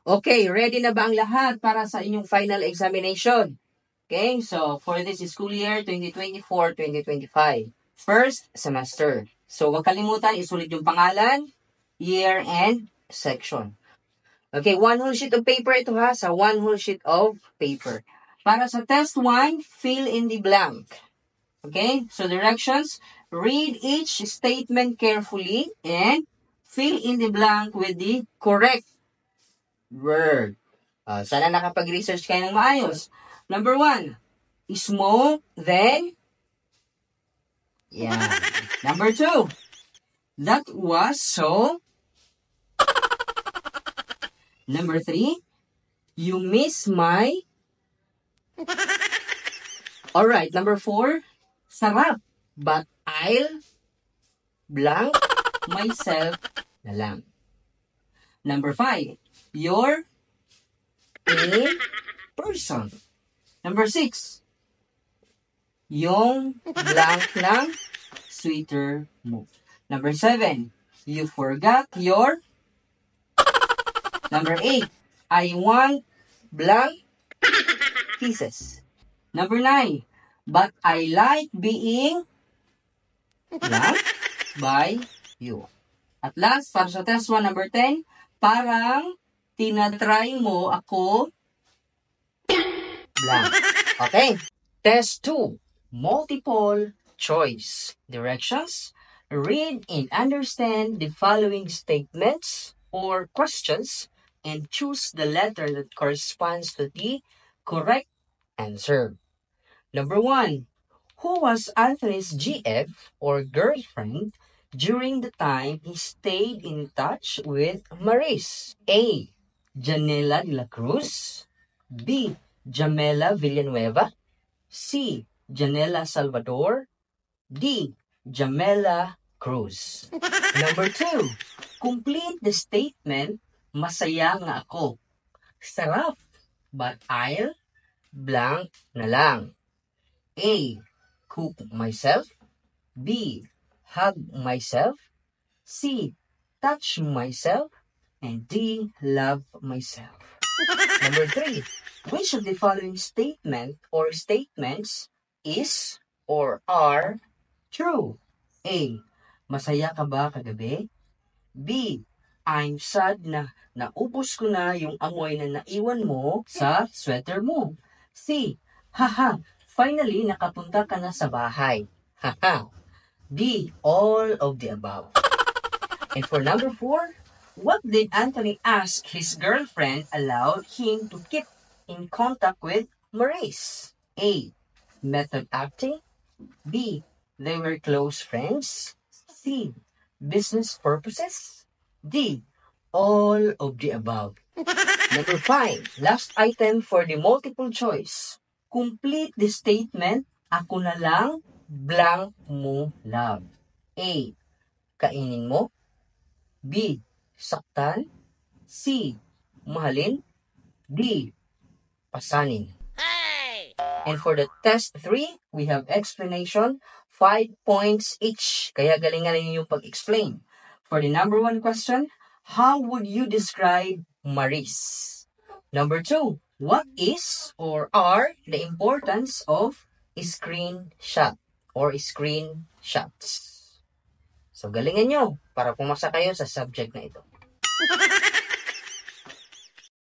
Okay, ready na ba ang lahat para sa inyong final examination? Okay, so for this school year 2024-2025, first semester. So huwag kalimutan, isulit yung pangalan, year, and section. Okay, one whole sheet of paper ito ha, sa one whole sheet of paper. Para sa test 1, fill in the blank. Okay, so directions, read each statement carefully and fill in the blank with the correct word. Sana nakapag-research kayo ng maayos. Number 1, smoke, then, yeah. Number 2, that was so. Number 3, you miss my. Alright, number 4, sarap, but I'll blank myself na lang. Number 5, you're a person. Number 6, yung blank ng sweater mo. Number 7, you forgot your. Number 8, I want blank kisses. Number 9, but I like being blank by you. At last, para sa test 1, number 10, parang tinatry mo ako blank. Okay. Test 2, multiple choice. Directions, read and understand the following statements or questions and choose the letter that corresponds to the correct answer. Number 1, who was Anthony's GF or girlfriend during the time he stayed in touch with Maris? A, Janela de la Cruz. B, Jamela Villanueva. C, Janela Salvador. D, Jamela Cruz. Number 2, complete the statement, masaya nga ako. Sarap, but I'll blank na lang. A, cook myself. B, hug myself. C, touch myself. And D, love myself. Number 3, which of the following statement or statements is or are true? A, masaya ka ba kagabi? B, I'm sad na naubos ko na yung amoy na naiwan mo sa sweater mo. C, haha, finally nakapunta ka na sa bahay. Haha. D, all of the above. And for number 4, what did Anthony ask his girlfriend allowed him to keep in contact with Maurice? A, method acting. B, they were close friends. C, business purposes. D, all of the above. Number 5, last item for the multiple choice. Complete the statement, ako na lang, blank mo love. A, kainin mo. B, saktan. C, mahalin. D, pasanin. And for the test 3, we have explanation, 5 points each. Kaya galingan ninyo yung pag-explain. For the number 1 question, how would you describe Maris? Number 2, what is or are the importance of screenshot or screenshots? So galingan nyo para pumasa kayo sa subject na ito.